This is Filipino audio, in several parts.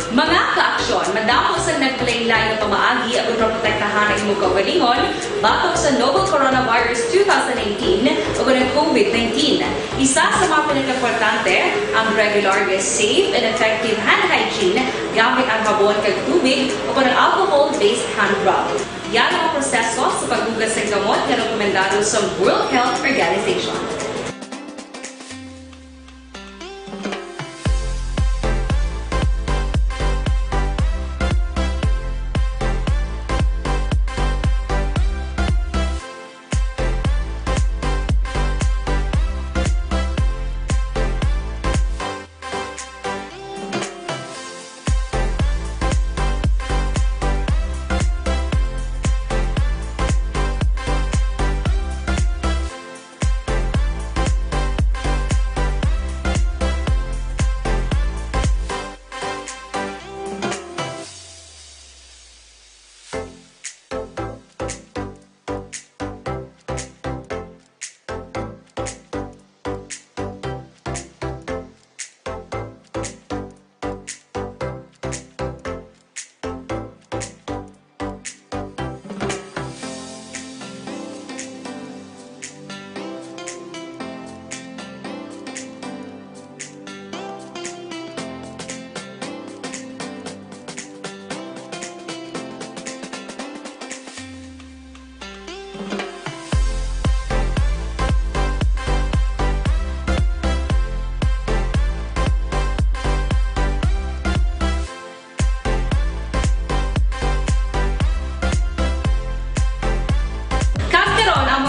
Mga kaaksyon, madamo sa nagpalaylay na pamaagi at protektahan ang imong kaugalingon batok sa novel coronavirus 2018 o ng COVID-19. Isa sa mga pinaka-importante ang regular, safe, and effective hand hygiene gamit ang habon kag tubig o ng alcohol-based hand rub. Yan ang proseso sa paghugas ng gamot na rekomendado sa World Health Organization.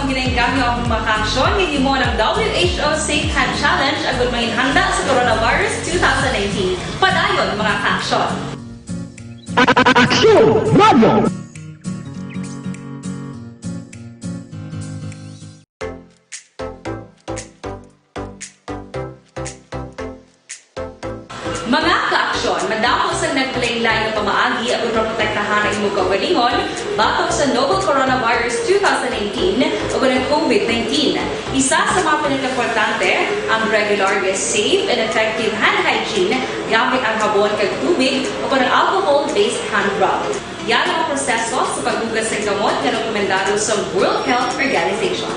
Ginenggamyo ang mga aksyon ng mo ng WHO Safe Hand Challenge agad may handa sa coronavirus 2019. Padayon mga aksyon. Aksyon Radio! Mga kaaksyon, madamo sa nagpalaylay na pamaagi at protektahan ang imong kaugalingon batok sa novel coronavirus 2018 o ng COVID-19. Isa sa mga pinaka-importante ang regular, safe, and effective hand hygiene gamit ang habon kag tubig o ng alcohol-based hand rub. Yan ang proseso sa paghugas ng gamot na rekomendado sa World Health Organization.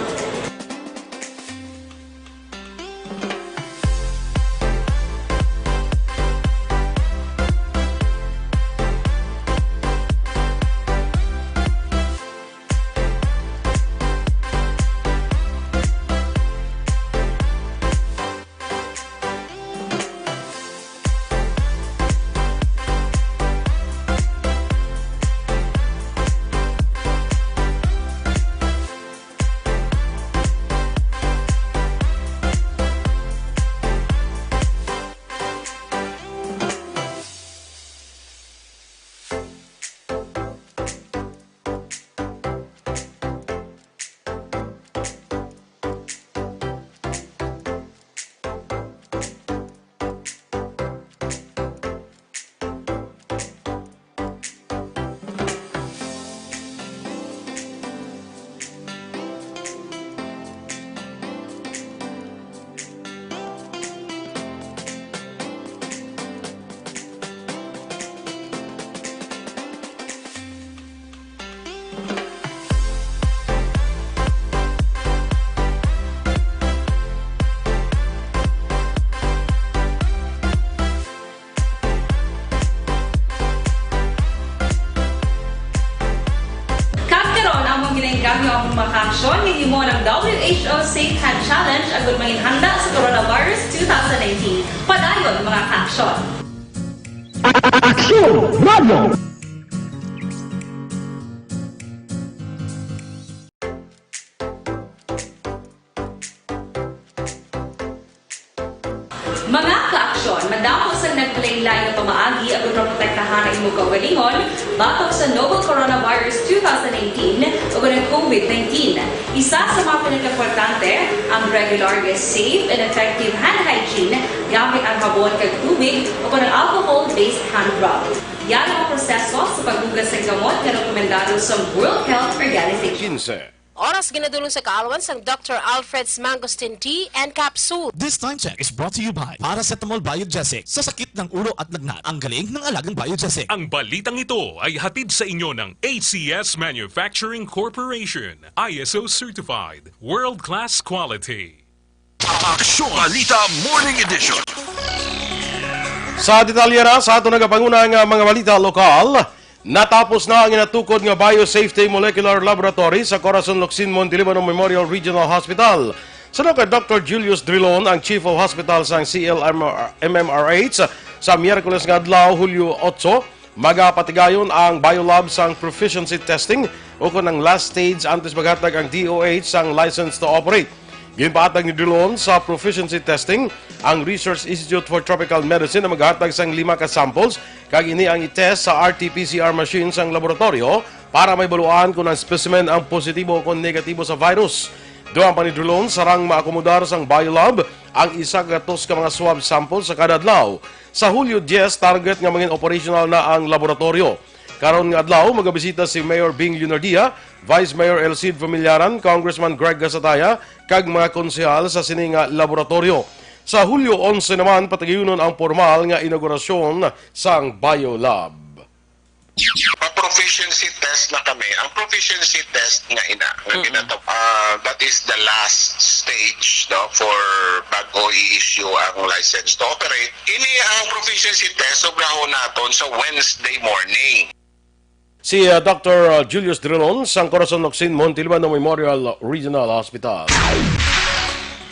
Ginenggamyo ang mga aksyon ng mo ng WHO Safe Hand Challenge agad may handa sa coronavirus 2019. Padayon mga aksyon. Aksyon Radio! Mga kaaksyon, madamo sa nagpalaylay na pamaagi at protektahan ang imong kaugalingon batok sa novel coronavirus 2018 o ng COVID-19. Isa sa mga pinaka-importante ang regular, safe, and effective hand hygiene gamit ang habon kag tubig o ng alcohol-based hand rub. Yan ang proseso sa paghugas ng gamot na rekomendado sa World Health Organization. 15, oras ginadulong sa kaalawan sang Dr. Alfred's Mangosteen Tea and Capsule. This time check is brought to you by Paracetamol Biogesic. Sa sakit ng ulo at lagnat, ang galing ng alagang Biogesic. Ang balitang ito ay hatid sa inyo ng ACS Manufacturing Corporation. ISO certified. World-class quality. Aksyon Balita Morning Edition. Sa detalye na sa ato nagapangunang mga balita lokal, natapos na ang inatukod nga Biosafety Molecular Laboratory sa Corazon Locsin Montelibano Memorial Regional Hospital. Sunod kay Dr. Julius Drilon, ang Chief of Hospital sa CLMMRH, sa Miyerkules nga adlaw, Hulyo 8, magapatigayon ang biolab sang proficiency testing o kung ang last stage antes maghatag ang DOH sang license to operate. Ginpahatag ni Drilon sa proficiency testing ang Research Institute for Tropical Medicine na maghatag sang 5 ka samples kag ini ang i-test sa RT-PCR machine sang laboratorio para may baluan kung ang specimen ang positibo o kung negatibo sa virus. Doon pa ni Drilon sarang maakomodar sang biolab ang isa gatos ka mga swab samples sa kada adlaw. Sa Hulyo 10, target nga maging operational na ang laboratorio. Karon nga adlaw magabisita si Mayor Bing Lunardia, Vice Mayor Elcid Familiaran, Congressman Greg Gasataya, kag mga konsehal sa sining laboratorio. Sa Hulyo 11 naman patagayunon ang formal nga inaugurasyon sang biolab. Proficiency test na kami. Ang proficiency test nga that is the last stage for bago i-issue ang license to operate. Ini ang proficiency test sobrahon naton sa Wednesday morning. Si Dr. Julius Drilon sang Corazon Locsin Montelibano Memorial Regional Hospital.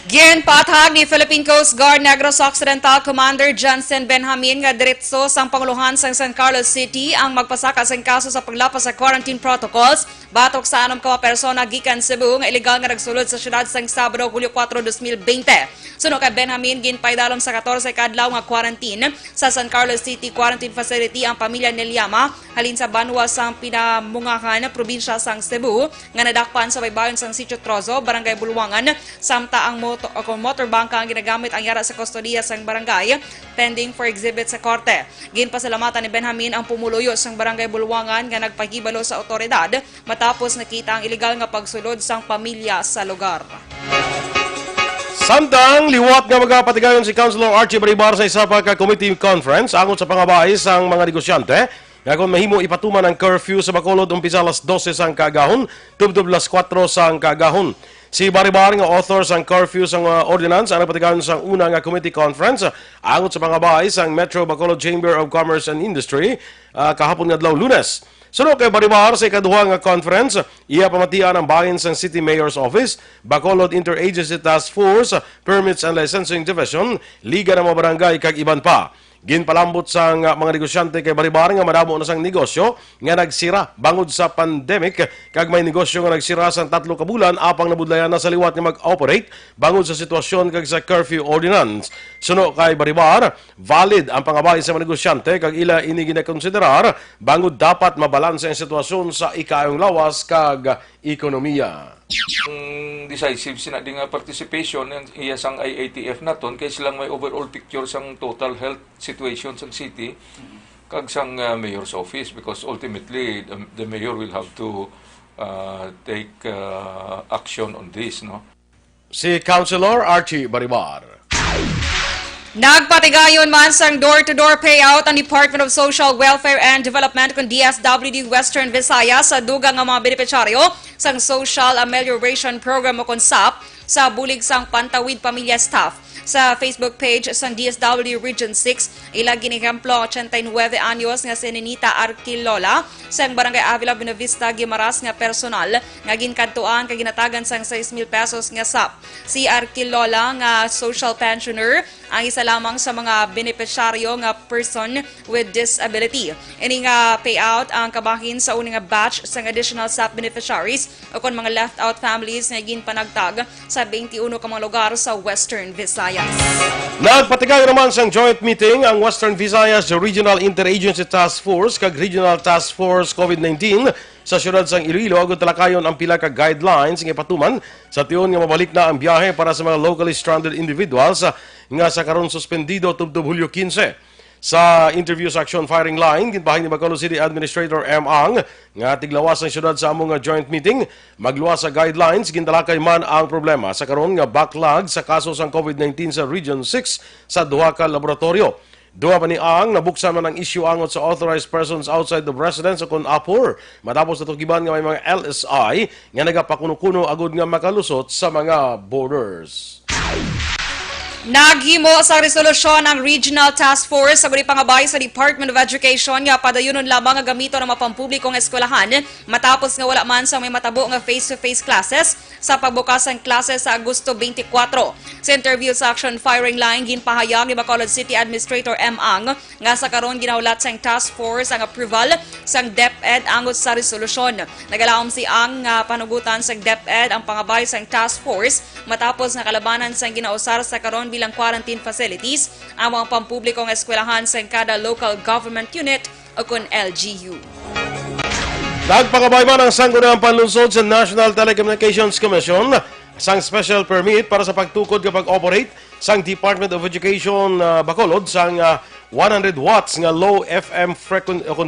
Ginpatag ni Philippine Coast Guard Negros Occidental Commander Johnson Benjamin nga diretso sang Panguluhan sang San Carlos City ang magpasaka sang kaso sa paglapas sa quarantine protocols batok sa 6 ka persona gikan Cebu nga ilegal nga nagsulod sa syudad sang Sabado, Hulyo 4, 2020. Sunod kay Benjamin, ginpaydalom sa 14 ka adlaw nga quarantine sa San Carlos City Quarantine Facility ang pamilya ni Liama halin sa Banwa sang pinamungahan probinsya sang Cebu nga nadakpan sa baybayon sang Sitio Trozo, Barangay Bulwangan, samta ang motorbangka ang ginagamit ang yara sa kustodiya sang barangay pending for exhibit sa korte. Ginpasalamatan ni Benjamin ang pumuluyo sang Barangay Bulwangan nga nagpahibalo sa otoridad matapos nakita ang ilegal nga pagsulod sang pamilya sa lugar. Samtang liwat nga magapatigayon si Councilor Archie Baribar sa isa pa ka committee conference angon sa pangabay sang mga negosyante nga kung mahimo ipatuman ang curfew sa Bacolod umpisa alas 12 sang kaagahon tubtob alas 4 sang kaagahon. Si Baribar nga author sang curfew sang ordinance ang napatigayon sang una nga committee conference angon sa pangabay sang Metro Bacolod Chamber of Commerce and Industry kahapon nga adlaw Lunes. Sunod kay Baribar sa ikaduha nga conference, iya pamatian ang bahin sa City Mayor's Office, Bacolod Interagency Task Force, Permits and Licensing Division, Liga ng mga Barangay kag iban pa. Ginpalambot sa mga negosyante kay Baribar nga madamo na sang negosyo nga nagsira bangod sa pandemic kag may negosyo nga nagsira sa 3 ka bulan apang nabudlayan na sa liwat nga mag-operate bangod sa sitwasyon kag sa curfew ordinance. Suno kay Baribar, valid ang pangabay sa mga negosyante kag ila ini ginakonsiderar bangod dapat mabalanse ang sitwasyon sa ikayong lawas kag ekonomiya. Decisive sina di nga participation ng iya sang IATF naton kay silang may overall picture sang total health situation sang city kag sang mayor's office because ultimately the mayor will have to take action on this, no. Si Councilor Archie Baribar. Nagpatigayon man sang door-to-door payout ang Department of Social Welfare and Development kung DSWD Western Visayas sa dugang nga mga benepisyaryo sang Social Amelioration Program o kung SAP sa bulig sang Pantawid Pamilya Staff. Sa Facebook page sang DSWD Region 6, ilang ginigemplo 89 anyos nga si Ninita Arquilola sang Barangay Avila Buenavista Guimaras nga personal nga ginkantuan kag ginatagan sang 6,000 pesos nga SAP. Si Arquilola nga social pensioner ang isa lamang sa mga benepisyaryo nga person with disability. Ini nga payout ang kabahin sa uning nga batch sang additional SAP beneficiaries o kon mga left out families nga ginpanagtag sa 21 ka mga lugar sa Western Visayas. Nagpatigayon naman sang joint meeting ang Western Visayas Regional Interagency Task Force kag Regional Task Force COVID-19 sa syudad sang Iloilo agud talakayon ang pila ka guidelines nga ipatuman sa tiyon nga mabalik na ang biyahe para sa mga locally stranded individuals nga sa karon suspendido tubtob Hulyo 15. Sa interview sa Action Firing Line, ginpahay ni Bacolod City Administrator M. Ang nga tiglawas ng syudad sa among joint meeting, magluwas sa guidelines, gintalakay man ang problema sa karon nga backlog sa kaso sang COVID-19 sa Region 6 sa duha ka laboratorio. Duha pa ni Ang, nabuksan man ang issue angot sa authorized persons outside the residence kon APOR. Matapos natugiban nga may mga LSI nga nagapakuno-kuno agud nga makalusot sa mga borders. Naghimo sa resolusyon ang Regional Task Force sa pangabay sa Department of Education nga padayunon lamang nga gamito ng mapampublikong eskwelahan matapos nga wala man sa may matabo nga face-to-face classes sa pagbukas ng klase sa Agosto 24. Sa interview sa Action Firing Line, ginpahayag ni Bacolod City Administrator M. Ang nga sa karon ginaulat sa task force ang approval sang DepEd angot sa resolusyon. Nagalaom si Ang nga panugutan sa DepEd ang pangabay sa task force matapos nga kalabanan sa ginausar sa karon bilang quarantine facilities ang mga pampublikong eskwelahan sa kada local government unit o kun LGU. Nagpangabay man ang sanggunang panlunsod sa National Telecommunications Commission sang special permit para sa pagtukod kapag operate sang Department of Education Bacolod sang 100 watts nga low FM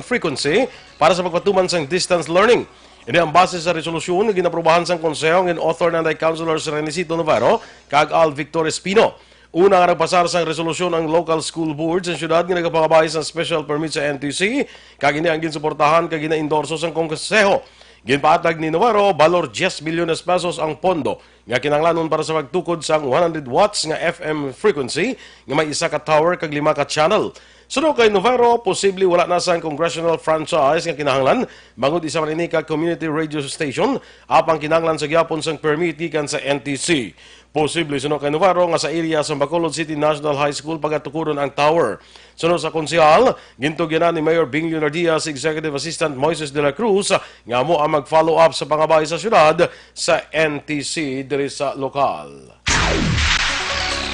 frequency para sa pagpatuman sang distance learning. Ini ang base sa resolusyon nga ginaprubahan sang konseho ng author ng Councilor Renesito Navarro kag Al Victor Espino. Una nga nagpasar sa resolusyon ang local school board sa syudad nga nagapangabay sa special permit sa NTC kag ini ang ginsuportahan kag gina-endorso sang konseho. Ginpaatag ni Navarro, balor 10 milyones pesos ang pondo nga kinahanglanon para sa pagtukod sa 100 watts nga FM frequency nga may isa ka tower kag 5 ka channel. Sunod kay Navarro, posible wala na sa congressional franchise nga kinahanglan bangod isa man ini ka community radio station apang kinahanglan sa gyapon sang permit gikan sa NTC. Posible sunod kay Navarro nga sa area sa Bacolod City National High School pagatukuron ang tower. Sunod sa konsehal, gintugyan ni Mayor Bing Leonardias, Executive Assistant Moises de la Cruz nga mo ang mag-follow up sa pangabay sa syudad sa NTC diri sa lokal.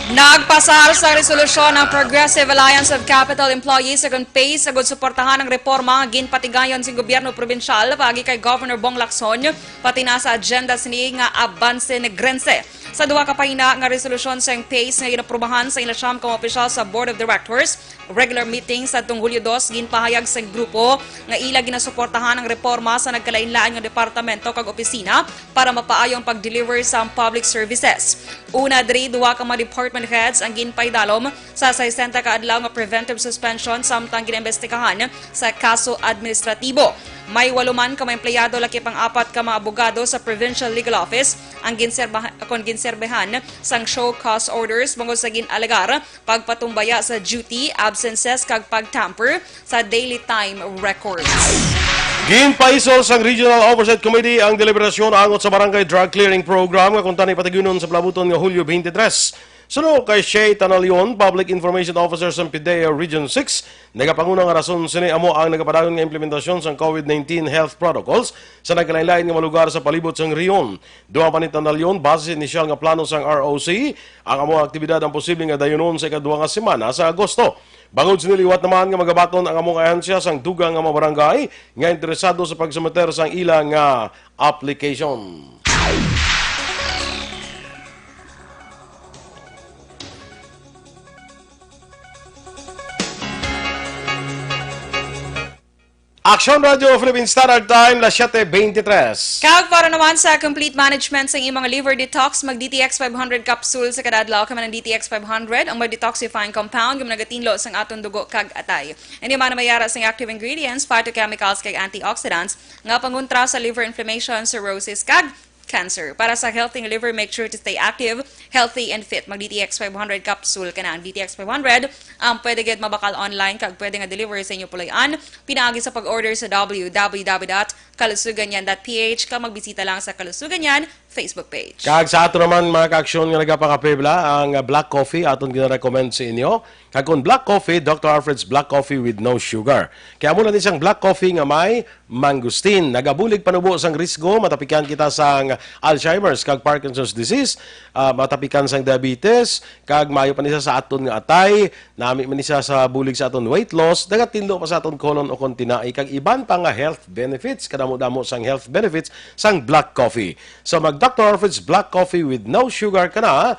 Nagpasar sa resolusyon ng Progressive Alliance of Capital Employees sa PACE sa suportahan ng reforma nga ginpatigayon sa gobyerno probinsyal pagi kay Governor Bong Lacson pati na sa agenda sini nga Avance Negrense. Sa duha ka pahina nga resolusyon sa PACE nga ginaprubahan sa ilasyam ka opisyal sa Board of Directors, regular meeting sa Hulyo 2 ginpahayag sa grupo nga ila ginasuportahan ang reforma sa nagkalain-lain nga departamento kag opisina para mapaayong pag-deliver sa public services. Una diri duha ka mga department heads ang ginpaydalom sa 60 ka adlaw nga preventive suspension samtang ginembestigahan sa kaso administratibo. May 8 man ka mga empleyado laki pang 4 ka mga abogado sa Provincial Legal Office ang ginserbehan sang show cause orders bangod sa ginalagar pagpatumbaya sa duty, absences kag pagtamper sa daily time records. Ginpaisol sang Regional Oversight Committee ang deliberasyon angot sa Barangay Drug Clearing Program nga kung tanay patagyunon sa palabuton nga Hulyo 23. Sunod kay Shay Tanalion, Public Information Officer sa PIDEA Region 6, nagapangunang rason sini amo ang nagapadayon nga implementasyon sa COVID-19 health protocols sa nagkalain-lain nga malugar sa palibot sang riyon. Duha pa ni Tanalion, base sa inisyal nga plano sang ROC, ang amo aktibidad ang posibleng nga dayonon sa ikaduha nga semana sa Agosto. Bangod siniliwat naman nga magabaton ang among ahensya sang dugang nga mga barangay nga interesado sa pagsumeter sang ilang nga application. Action Radio Philippine Standard Time, las 7:23. Kag para naman sa complete management sa imong liver detox, mag DTX 500 capsule sa kada adlaw kamo ng DTX 500 ang mag-detoxifying compound nga nagatinlo sang atong dugo kag atay. Hindi man mayara sang active ingredients, phytochemicals kag antioxidants nga pangontra sa liver inflammation, cirrhosis kag cancer. Para sa healthy liver, make sure to stay active, healthy, and fit. Mag-DTX 500 capsule ka na. Ang DTX 500, ang pwede gid mabakal online kag pwede nga deliver sa inyo pulayan. Pinaagi sa pag-order sa www.kalusuganyan.ph ka magbisita lang sa Kalusuganyan Facebook page. Kag sa ato naman mga ka-aksyon nga nagapakapebla, ang black coffee aton gina-recommend sa inyo. Kag kung black coffee, Dr. Alfred's Black Coffee with no sugar. Kaya muna din siyang black coffee nga may mangustin. Nagabulig panubo sang risgo, matapikan kita sang Alzheimer's kag Parkinson's disease, matapikan sang diabetes, kag mayo pa niya sa aton nga atay, nami man niya sa bulig sa aton weight loss, nagatindo pa sa aton colon o kontinai, kag iban pa nga health benefits, kadamo-damo sang health benefits sang black coffee. So magda Dr. Alfred's Black Coffee with no sugar ka na.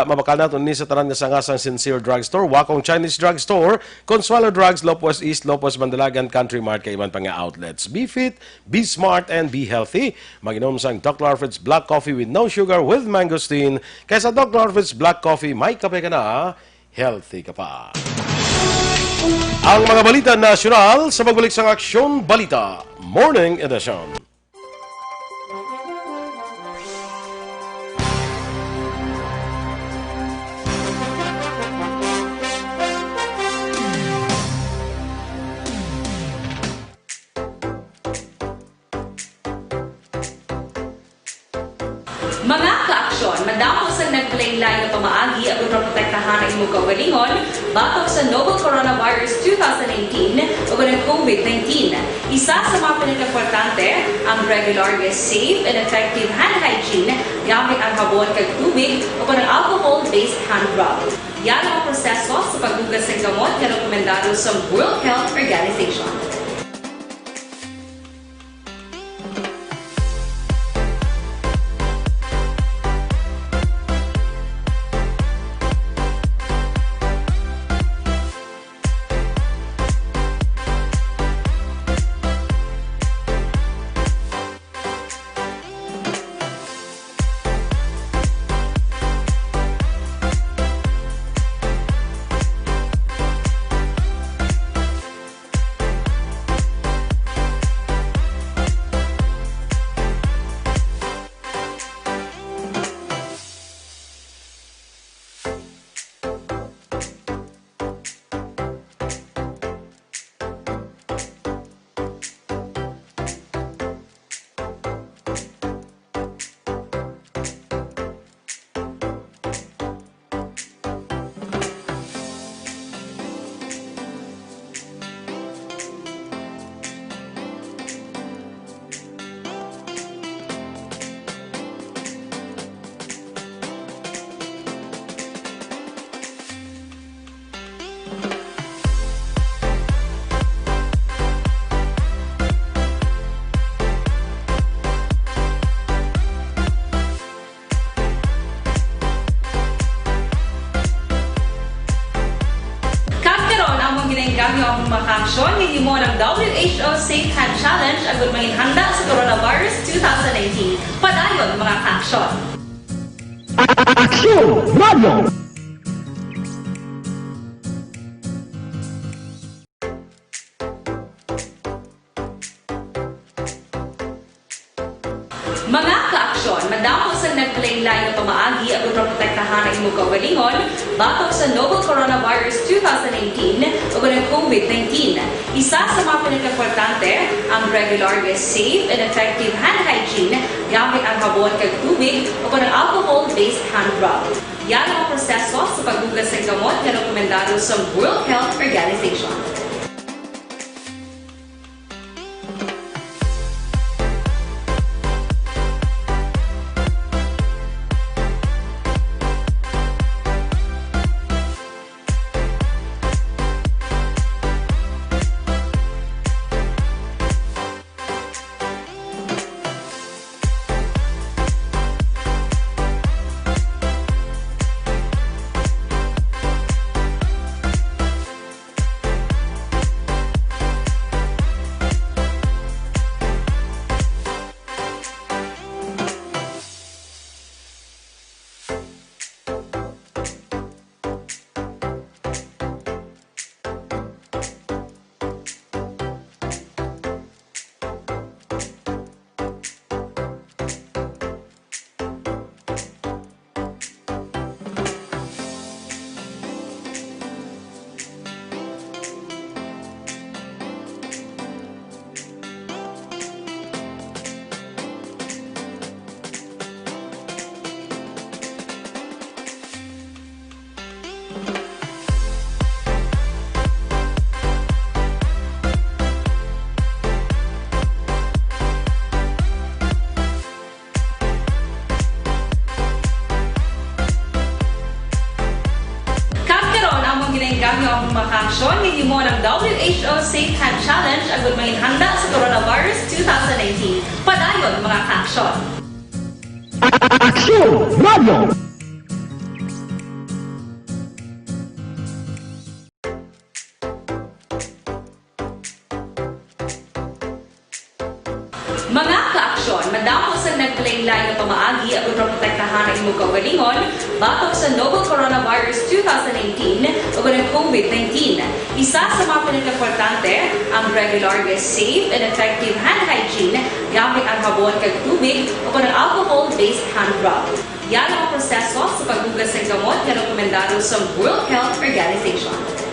Mabakal natin ni sa tanan nga sangasang Sincere Drugstore, Wakong Chinese Drugstore, Consuelo Drugs, Lopez East, Lopez Mandalagan, Country Mart, kay iban pa nga outlets. Be fit, be smart, and be healthy. Maginom sang Dr. Alfred's Black Coffee with no sugar with mangosteen. Kaysa Dr. Alfred's Black Coffee, may kape ka na, healthy ka pa. Ang mga balita nasyonal sa pagbalik sa Aksyon Balita Morning Edition. Mga kaaksyon, madamos ang naglaylay na pamaagi at protektahan ang imong kaugalingon batok sa novel coronavirus 2018 o ng COVID-19. Isa sa mga pinaka-importante ang regular, safe, and effective hand hygiene gamit ang habon kag tubig o ng alcohol-based hand rub. Yan ang proseso sa paghugas ng gamot na rekomendado sa World Health Organization. Gamyo ang mga aksyon ng mo ng WHO Safe Hand Challenge ang gulmangin handa sa coronavirus 2019. Padayon mga aksyon. Aksyon Radio! Mga kaaksyon, madamos ang naglaylay na pamaagi at protektahan ang imong kaugalingon batok sa novel coronavirus 2018 o ng COVID-19. Isa sa mga pinaka-importante ang regular, safe, and effective hand hygiene gamit ang habon kag tubig o ng alcohol-based hand rub. Yan ang proseso sa paghugas ng gamot na rekomendado sa World Health Organization. gamyo ang mga aksyon ng mo ng WHO Safe Hand Challenge ang gulmangin handa sa coronavirus 2019. Padayon mga aksyon. Mga kaaksyon, madamo sa naglaylay nga pamaagi at protektahan ang imong kaugalingon batok sa novel coronavirus 2018 o ng COVID-19. Isa sa mga pinakaimportante ang regular, safe, and effective hand hygiene gamit ang habon kag tubig o ng alcohol-based hand rub. Yan ang proseso sa paghugas ng gamot na rekomendado sa World Health Organization.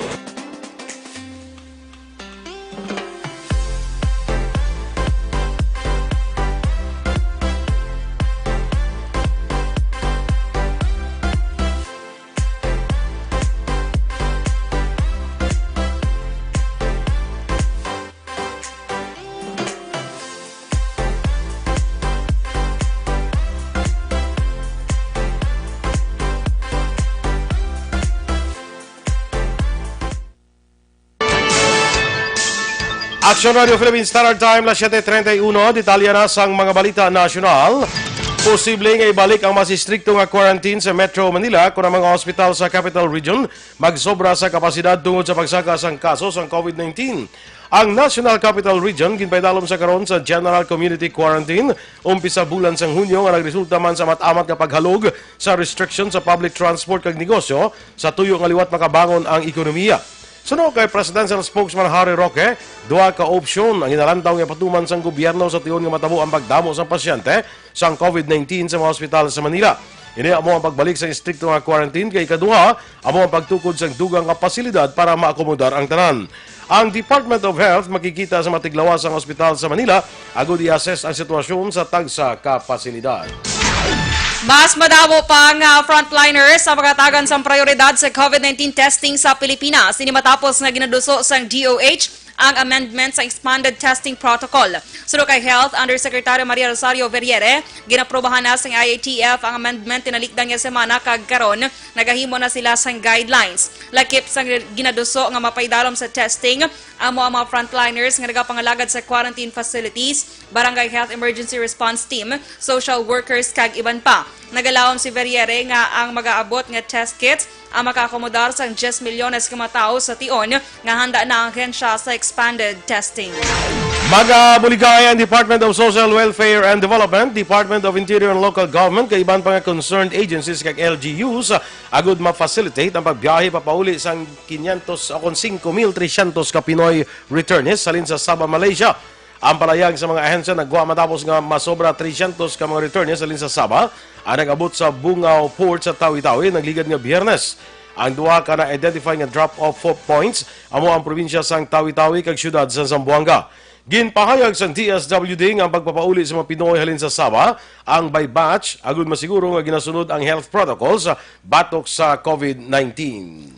Action Radio Philippines Standard Time, las 7:31, detalya na sang mga balita nasyonal. Posible nga ibalik ang mas istrikto nga quarantine sa Metro Manila kung ang mga hospital sa Capital Region magsobra sa kapasidad tungod sa pagsaka sang kaso sang COVID-19. Ang National Capital Region ginpaydalom sa karon sa General Community Quarantine umpisa bulan sang Hunyo nga nagresulta man sa matamat nga paghalog sa restriction sa public transport kag negosyo sa tuyo nga liwat makabangon ang ekonomiya. Suno kay Presidential Spokesman Harry Roque, duha ka opsyon ang inalantaw nga patuman sang gobyerno sa tiyon nga matabo ang pagdamo sa pasyente sang COVID-19 sa mga ospital sa Manila. Ini amo ang pagbalik sa istrikto nga quarantine kay ikaduha amo ang pagtukod sang dugang nga pasilidad para maakomodar ang tanan. Ang Department of Health makikita sa matiglawas ang ospital sa Manila agud i-assess ang sitwasyon sa tagsa kapasilidad. Mas madamo pang frontliners sa pagatagan sa prioridad sa COVID-19 testing sa Pilipinas. Ini matapos na ginaduso sang DOH ang amendment sa expanded testing protocol. Suno kay Health Undersecretary Maria Rosario Verriere, ginaprobahan na sang IATF ang amendment tinalikdan nga semana kag karon nagahimo na sila sang guidelines. Lakip sang ginaduso nga mapaydalom sa testing amo ang mga frontliners nga nagapangalagad sa quarantine facilities, barangay health emergency response team, social workers kag iban pa. Nagalawom si Verriere nga ang mag-aabot nga test kits ang makaakomodar sa 10 milyones ka matao sa tion nga handa na ang hensya sa expanded testing. Magabuligay ang Department of Social Welfare and Development, Department of Interior and Local Government kay iban pa nga concerned agencies kag LGUs agud ma-facilitate ang pagbiyahe papauli sang 500 o 5,300 ka Pinoy returnees salin sa Sabah, Malaysia. Ang palayag sa mga ahensya nagwa matapos nga masobra 300 ka mga returnees salin sa Sabah ang nag-abot sa Bungao Port sa Tawi-Tawi nagligad nga Biyernes. Ang duha ka na identify nga drop-off points amo ang probinsya sang Tawi-Tawi kag syudad sa Zamboanga. Ginpahayag sa DSWD ang pagpapauli sa mga Pinoy halin sa Sabah ang by batch agud masiguro nga ginasunod ang health protocols batok sa COVID-19.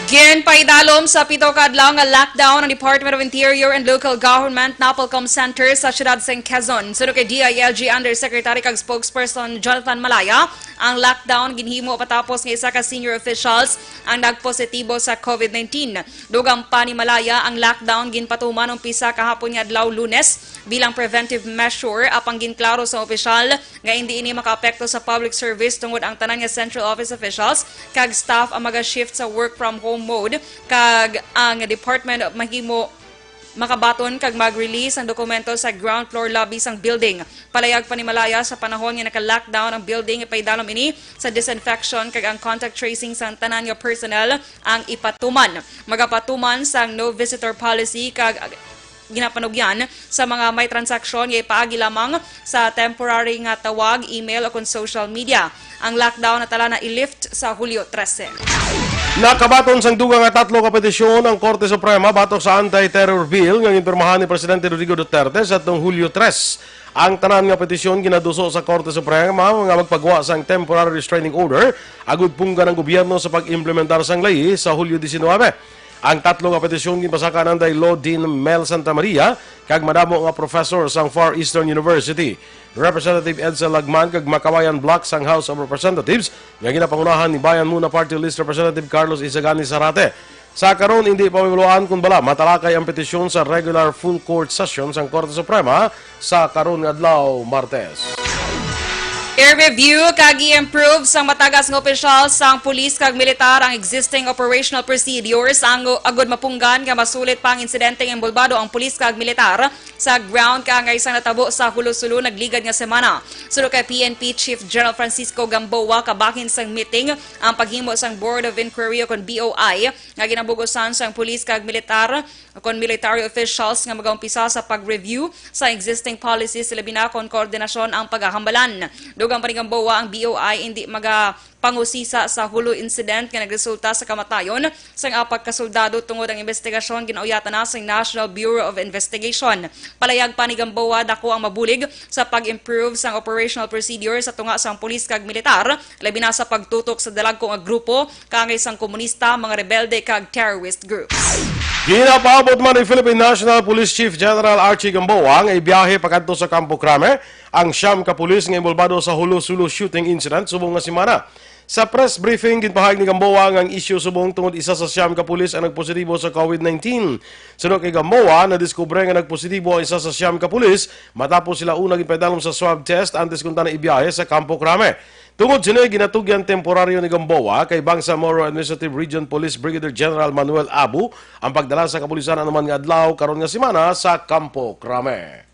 Ginpaidalom sa pito ka adlaw nga lockdown ng Department of Interior and Local Government Napolcom Center sa siyudad sang Quezon. Sunod kay DILG Undersecretary kag spokesperson Jonathan Malaya, ang lockdown ginhimo patapos nga isa ka senior officials ang nagpositibo sa COVID-19. Dugang pa ni Malaya ang lockdown ginpatuman umpisa kahapon nga adlaw Lunes bilang preventive measure apang ginklaro sa opisyal nga hindi ini makaapekto sa public service tungod ang tanan nga central office officials kag staff ang maga-shift sa work from home mode kag ang department mahimo makabaton kag mag-release ang dokumento sa ground floor lobby sang building. Palayag pa ni Malaya sa panahon nga naka-lockdown ang building ipaydalom ini sa disinfection kag ang contact tracing sang tanan nga personnel ang ipatuman. Magapatuman sang no visitor policy kag ginapanugyan sa mga may transaksyon nga ipaagi lamang sa temporary nga tawag, email o kung social media. Ang lockdown na tala na i-lift sa Hulyo 13. Nakabaton sang dugang nga tatlo ka petisyon ang Korte Suprema batok sa anti-terror bill nga ginpirmahan ni Presidente Rodrigo Duterte sa atong Hulyo 3. Ang tanan nga petisyon ginaduso sa Korte Suprema nga magpagawa sang temporary restraining order agud pungga ng gobyerno sa pag-implementar sang lay sa Hulyo 19. Ang tatlo nga petisyon ginpasakanan day Law Dean Mel Santa Maria kag madamo nga professor sang Far Eastern University. Representative Edsel Lagman kag Makawayan Block sang House of Representatives nga ginapangunahan ni Bayan Muna Party List Representative Carlos Isagani Zarate. Sa karon hindi pa mamuluan kung bala matalakay ang petisyon sa regular full court session sang Korte Suprema sa karon nga adlaw Martes. I-review kag i-improve sang matagas nga opisyal sang pulis kag militar ang existing operational procedures ang agod mapunggan nga masulit pang insidente nga involvado ang pulis kag militar sa ground kaangay sang natabo sa Hulo-Sulo nagligad nga semana. Sulo kay PNP Chief General Francisco Gamboa kabahin sang meeting ang paghimo sang Board of Inquiry o kon BOI nga ginabugosan sang pulis kag militar kon military officials nga magaumpisa sa pag-review sa existing policies labi na kon koordinasyon ang paghahambalan. Dugang panigamboa ang BOI hindi pangusisa sa Hulo incident nga nagresulta sa kamatayon sang apat ka soldado tungod ang investigasyon ginauyatan na sa National Bureau of Investigation. Palayag pa ni Gamboa dako ang mabulig sa pag-improve sang operational procedures sa tunga sang pulis kag militar labi na sa pagtutok sa dalagko nga grupo kaangay sang komunista, mga rebelde kag terrorist groups. Ginapaabot man ni Philippine National Police Chief General Archie Gamboa ang ibiyahe pagadto sa Campo Crame ang siyam ka pulis nga involvado sa Hulo-Sulo shooting incident subong nga semana. Sa press briefing ginpahayag ni Gamboa ang issue subong tungod isa sa siyam ka pulis ang nagpositibo sa COVID-19. Sunod kay Gamboa na diskubre nga nagpositibo ang isa sa siyam ka pulis matapos sila una ginpadalom sa swab test antes kung tanang ibiyahe sa Campo Crame. Tungod sila, ginatugyan temporaryo ni Gamboa kay Bangsamoro Administrative Region Police Brigadier General Manuel Abu ang pagdala sa kapulisan anuman nga adlaw karon nga semana sa Campo Crame.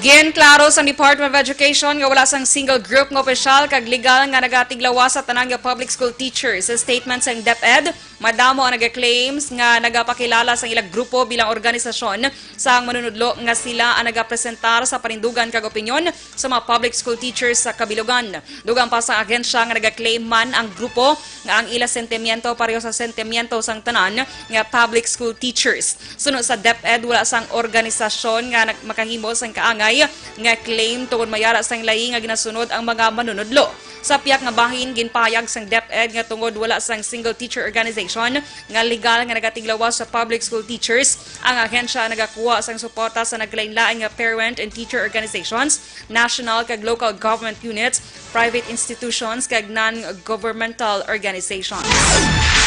Ginklaro sa Department of Education nga wala sang single group nga opisyal kag legal nga nagatiglawas sa tanang nga public school teachers. Sa statement sang DepEd, madamo ang nagaclaims nga nagapakilala sa ilang grupo bilang organisasyon sa manunudlo nga sila ang nagapresentar sa panindugan kag opinyon sa mga public school teachers sa kabilugan. Dugang pa sa agensya nga nagaclaim man ang grupo nga ang ila sentimiento pareho sa sentimiento sang tanan nga public school teachers. Sunod sa DepEd, wala sang organisasyon nga makahimo sang kaangay nga claim tungod mayara sang layi nga ginasunod ang mga manunudlo. Sa piyak nga bahin ginpahayag sang DepEd nga tungod wala sang single teacher organization nga legal nga nagatiglawas sa public school teachers, ang ahensya nagakuha sang suporta sa naglain-lain nga parent and teacher organizations, national kag local government units, private institutions kag non-governmental organizations.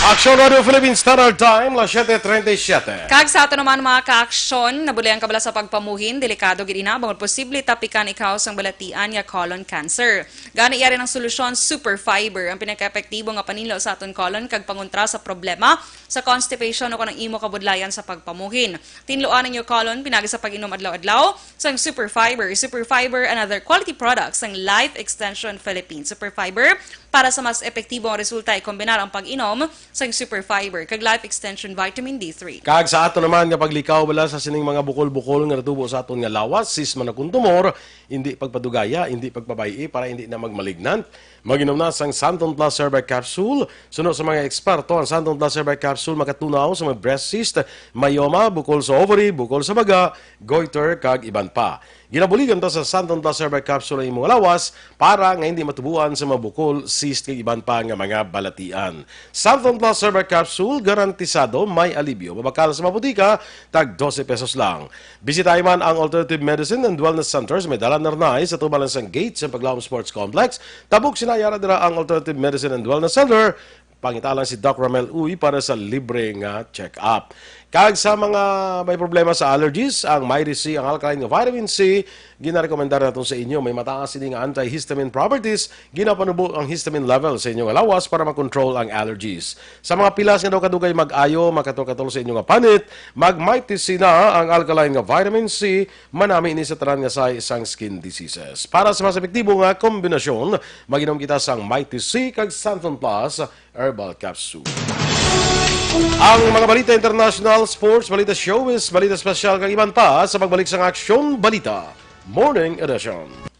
Aksyon Radio Philippines Standard Time, las 7:37. Kag sa ato naman mga ka-aksyon, nabuli ang kabala sa pagpamuhin, delikado gid ina bangod posible tapikan ikaw sang balatian nga colon cancer. Gani iyari ng solusyon Super Fiber, ang pinaka-epektibo nga panilo sa aton colon kag pangontra sa problema sa constipation o kanang imo kabudlayan sa pagpamuhin. Tinluan ninyo colon pinagi sa pag-inom adlaw-adlaw sang Super Fiber. Super Fiber and other quality products sang Life Extension Philippines. Super Fiber para sa mas epektibong resulta i-kombinar ang pag-inom sang Super Fiber kag Life Extension Vitamin D3. Kag sa ato naman nga paglikaw bala sa sining mga bukol-bukol nga natubo sa aton nga lawas, sisma na kung tumor, hindi pagpadugaya, hindi pagpabayi para hindi na magmalignant. Maginom na sang Santon Plus Herbal Capsule. Sunod sa mga eksperto, ang Santon Plus Herbal Capsule makatunaw sa mga breast cyst, myoma, bukol sa ovary, bukol sa baga, goiter, kag iban pa. Ginabuligan to sa Santon Plus Herbal Capsule ang imong lawas para nga hindi matubuan sa mga bukol, cyst, kag iban pa nga mga balatian. Santon Plus Herbal Capsule, garantisado may alibyo. Mabakal sa mabutika, tag 12 pesos lang. Bisitahin man ang Alternative Medicine and Wellness Centers, may dalan narnay sa tubalan sang gate sa Paglaom Sports Complex. Tabuk sinayara dira ang Alternative Medicine and Wellness Center. Pangitalan si Doc Ramel Uy para sa libre nga check-up. Kag sa mga may problema sa allergies, ang Mighty C, ang alkaline nga vitamin C, ginarekomendar natin sa inyo. May mataas din nga antihistamine properties, ginapanubo ang histamine level sa inyong lawas para makontrol ang allergies. Sa mga pilas nga daw kadugay mag-ayo, makatol-katol sa inyong panit, mag-Mighty C na ang alkaline nga vitamin C, manami ini sa tanan nga sa isang skin diseases. Para sa mas epektibo nga kombinasyon, maginom kita sang Mighty C kag Santon Plus Herbal Capsule. Ang mga balita international, sports, balita showbiz, balita special kag iban pa sa pagbalik sa Aksyon Balita Morning Edition.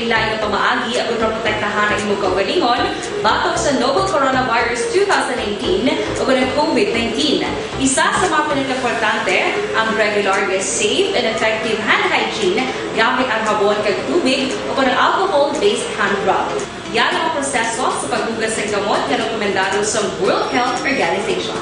naglain-lain nga pamaagi aron protektahan ang imong kaugalingon batok sa novel coronavirus 2018 ug ang COVID-19. Isa sa mga pinaka-importante ang regular, safe, and effective hand hygiene gamit ang habon kag tubig o ang alcohol-based hand rub. Yan ang proseso sa paghugas ng gamot na rekomendado sa World Health Organization.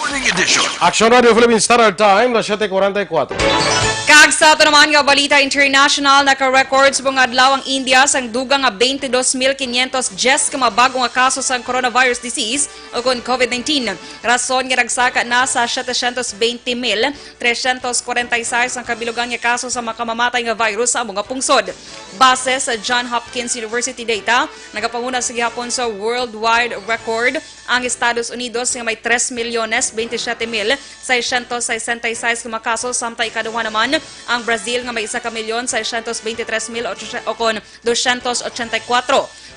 Morning Edition. Action Radio Philippines Standard Time, na 7:44. Kag sa ito naman nga balita international, naka-records mga adlaw ang India sang dugang nga 22,510 ka mabago nga kaso sa coronavirus disease o kon COVID-19. Rason nga nagsaka na sa 720,346 ang kabilugan nga kaso sa makamamatay nga virus sa mga pungsod. Base sa John Hopkins University data, nagapanguna sa gihapon sa worldwide record ang Estados Unidos nga may 3,027,666 ka kaso samtang ikaduha naman ang Brazil nga may 1,623,000 o kon 284.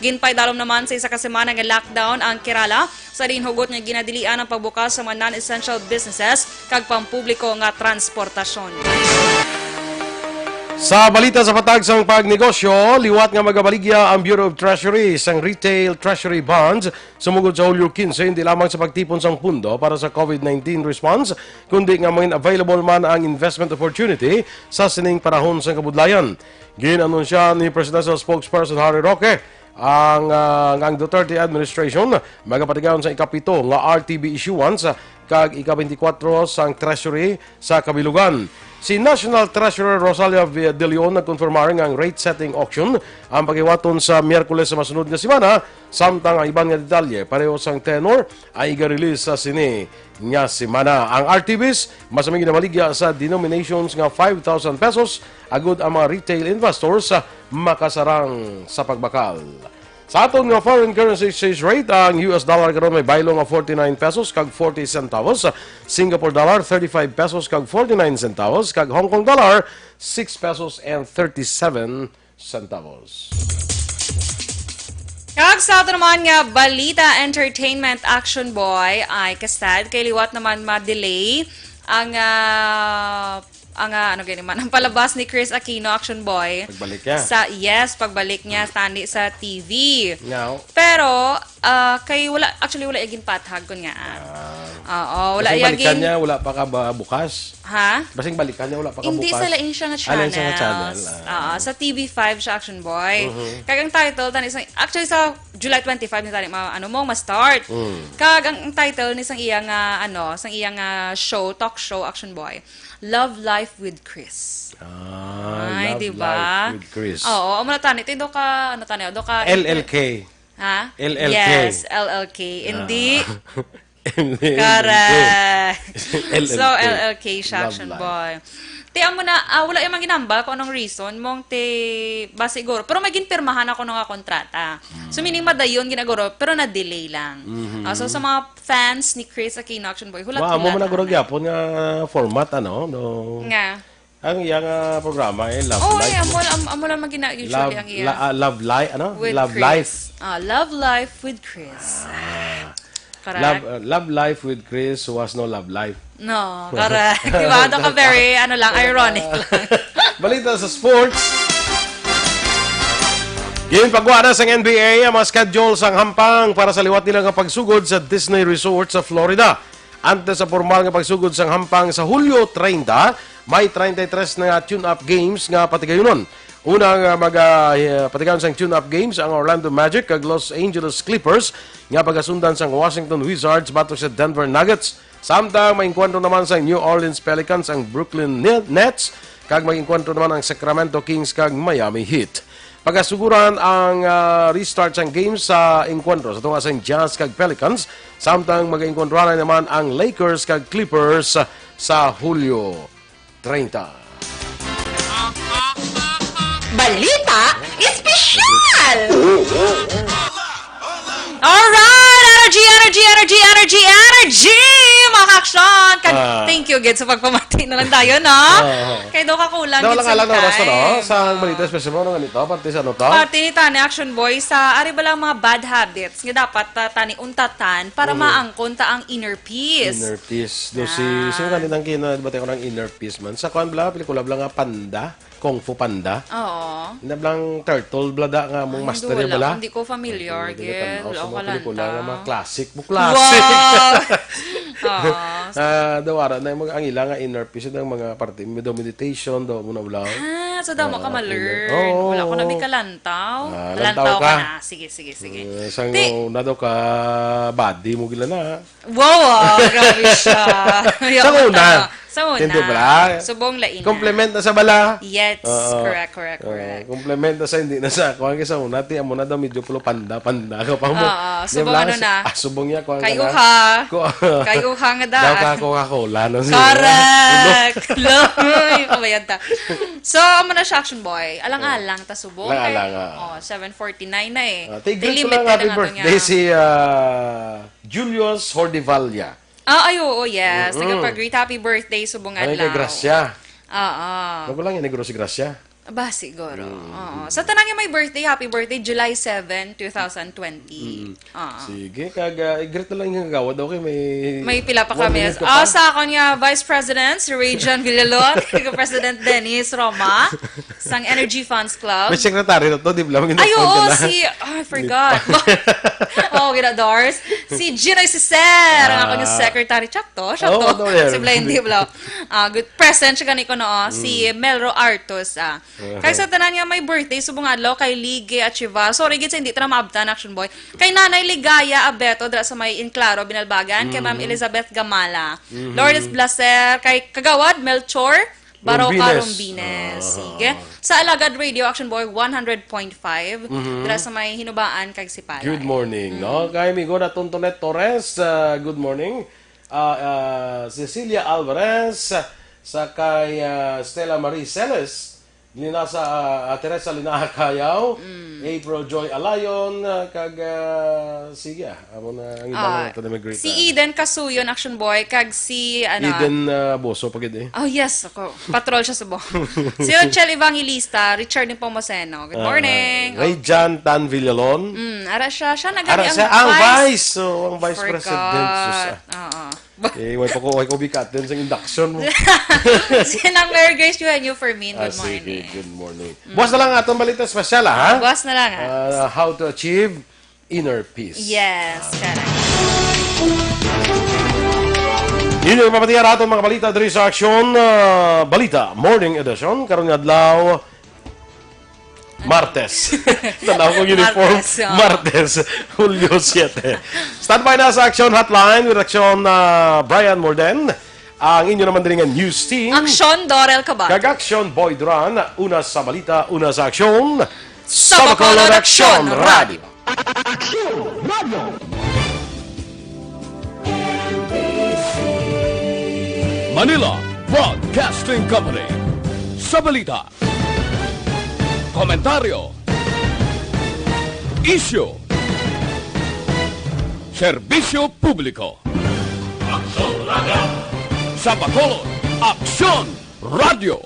Ginpay dalom naman sa isa ka semana nga lockdown ang Kerala sa dinhugot nga ginadilian ang pagbukas sa mga non-essential businesses kag pampubliko nga transportasyon. Sa balita sa patag sang pagnegosyo, liwat nga magabaligya ang Bureau of Treasury sang retail treasury bonds sumugod sa Hulyo 15 hindi lamang sa pagtipon sang pundo para sa COVID-19 response kundi nga mga available man ang investment opportunity sa sining panahon sang kabudlayan. Ginanunsya ni Presidential Spokesperson Harry Roque ang Duterte administration magapatigayon sa ikapito nga RTB issuance kag ika-24 sang treasury sa kabilugan. Si National Treasurer Rosalia De Leon nagkonfirmaring ang rate-setting auction ang pagiwaton sa Miyerkules sa masunod nga semana samtang ang iban nga detalye pareho sang tenor ay i-release sa sini nga semana. Ang RTBs masaming ginamaligya sa denominations nga 5,000 pesos agud ang mga retail investors makasarang sa pagbakal. Sa aton nga foreign currency exchange rate, ang US dollar karon may baylo nga 49 pesos kag 40 centavos, Singapore dollar 35 pesos kag 49 centavos, kag Hong Kong dollar 6 pesos and 37 centavos. Kag sa ato naman nga balita entertainment action boy ay kastad kay liwat naman ma-delay ang ano ganyan man ang palabas ni Chris Aquino action boy Pagbalik niya. pagbalik niya tandi sa TV. Now, Pero kay wala igin pathag kun nga. Oo, wala basing balikan igin. niya, wala pa ka ba bukas? Ha? Basing balikan niya, wala pa ka Hindi bukas? sa lain siya nga Lain siya nga channels. channel. Sa TV5 siya Action Boy. Kagang title tani isang actually sa July 25 ni tani ma-start. Kag ang title ni sang iyang sang iyang show, talk show Action Boy. Love Life with Chris. Ay, Love diba? Life with Chris. Oo, amo na tani do ka LLK. Ha? LLK. Yes, LLK. Hindi. LLK. Correct. LLK. So, LLK siya, Love Action Life. Boy. Te, amo na, wala yung maginamba kung anong reason mong ba siguro. Pero may ginpirmahan ako ng kontrata. So, meaning madayon ginaguro, pero na-delay lang. So, sa mga fans ni Chris Aquino, Action Boy, hulat-hulat. Mo na gurog yapon nga format no. Nga. Ang iyang programa ay Love Oh, Life. amo lang magina usually ang iya. Love Life, With Love Chris. Life. Love Life with Chris. Correct. Love Life with Chris was no love life. No, correct. Diba? Doon ka very, ironic lang. Balita sa sports. Ngayon pagwa na sa NBA ang mga schedule sang hampang para sa liwat nila nga pagsugod sa Disney Resort sa Florida. Antes sa formal nga pagsugod sang hampang sa Hulyo 30, may 33 na tune-up games nga patigayonon. Unang patigayon sang tune-up games ang Orlando Magic kag Los Angeles Clippers nga pagasundan sang Washington Wizards batok sa Denver Nuggets. Samtang may enkwentro naman sa New Orleans Pelicans ang Brooklyn Nets kag may enkwentro naman ang Sacramento Kings kag Miami Heat. Pagasuguran ang restart sang games sa enkwentro sa tunga sa Jazz kag Pelicans, samtang mag-enkwentro naman ang Lakers kag Clippers sa Hulyo 30. Balita espesyal! Alright! Energy! Mga kaksyon! Thank you, Gid, sa pagpamati na lang tayo, no? Kaya daw kakulang, Gid, Wala lang oras no? Sa balita espesyal mo ganito, parte sa ano to? Parte ni Tani Action Boy sa ari ba lang mga bad habits nga dapat tani untatan para maangkon ta ang inner peace. Inner peace. Do sino kanitang kinadbate ko ng inner peace man. Sa kuan bla pelikula bla nga Panda, Kung Fu Panda. Oo. Inablang turtle blada nga mong master bala. Hindi ko familiar, Gid. Wala ko pelikula nga mga kalanta. classic, classic. Oo. Dawara na yung mga ang ila nga inner peace ng mga parte meditation do muna bla. So damo ka ma-learn. Oo. Wala ko na may kalantaw. Lantaw ka. na. Sige. Sang na daw ka body mo gila na. Wow, grabe siya. Sa una. Sa una. Hindi bala. Subong lain. Complement na sa bala. Yes, Oo. correct. Complement na sa hindi na sa kuha sa una. Tiyan mo na daw medyo pulo panda ka pa mo. Subong ano na. Subong niya kuha Kayo na. ha. Kayo ha nga da. Daw ka Coca-Cola. No? Correct. Loy. Kabayan ta. So, amo na siya, Action Boy. Alang-alang ta subong. Alang-alang. 7:49 na eh. Tigil ko lang happy birthday si Julius Hordivalla. Oo, yes. Nagpag-greet happy birthday subong Ano adlaw. kay Gracia? Oo. Ano lang yung negro si Gracia? Ba, siguro. Oo. Sa tanang yung may birthday, happy birthday, July 7, 2020. Sige, i-greet na lang yung gawad. Okay, May pila pa 1 kami. minute ka pa. Sa akin nga, Vice President, si Rejan Villalon, President Dennis Roma, sang Energy Funds Club. May secretary na to, di ba? Ay, oo, I forgot. Doors. Si Ginoy Cicer, ang ako yung secretary. Sakto. Si Blendy Blau. Good present siya ganito no. Si Melro Artos. Kaya sa tanan nga may birthday, subong adlaw kay Lige at Chiva. Sorry, gid sa hindi tara maabtan, Action Boy. Kay Nanay Ligaya Abeto, dra sa may Inclaro, Binalbagan. Kay Ma'am Elizabeth Gamala. Lourdes Blaser. Kay Kagawad, Melchor. Baroka Rombines. Sige. Sa Alagad Radio, Action Boy, 100.5. Dira sa may Hinubaan, kag Sipalay. Good morning. No? Kay Migo na Tontonet Torres, good morning. Cecilia Alvarez, sa kay Stella Marie Celes, sa Teresa Linakayaw, April Joy Alayon, kag sige, amo na ang ibang ito na mag-greet. Si Eden Kasuyon, Action Boy, kag si Eden Boso, pagid eh. Oh yes, ako. Patrol siya sa buong. Si Rochelle Evangelista, Richard Pomoseno. Good morning. Rayjan Tan Villalon. Ara siya nagani ang vice. So, ang vice president. Oo. Way ko bikat din sa induction mo. Sinang Mary Grace you for me. Good morning. Sige, good morning. Buwas na lang atong balita espesyal, ha? Buwas na lang, how to achieve inner peace. Yes, correct. Yun yung papatiya natin mga balita diri sa Aksyon Balita Morning Edition. Karon nga adlaw Martes. Tanaw kong uniform. Martes, Hulyo 7. Standby na sa Action Hotline with Action Brian Morden. Ang inyo naman din nga news team. Action Dorel Cabal. Kag-Action Boy Duran. Una sa balita, una sa aksyon. Sa Bacolod Action Radio. Manila Broadcasting Company. Sa balita, komentaryo, issue, serbisyo publiko. Sa Bacolod, Aksyon Radio.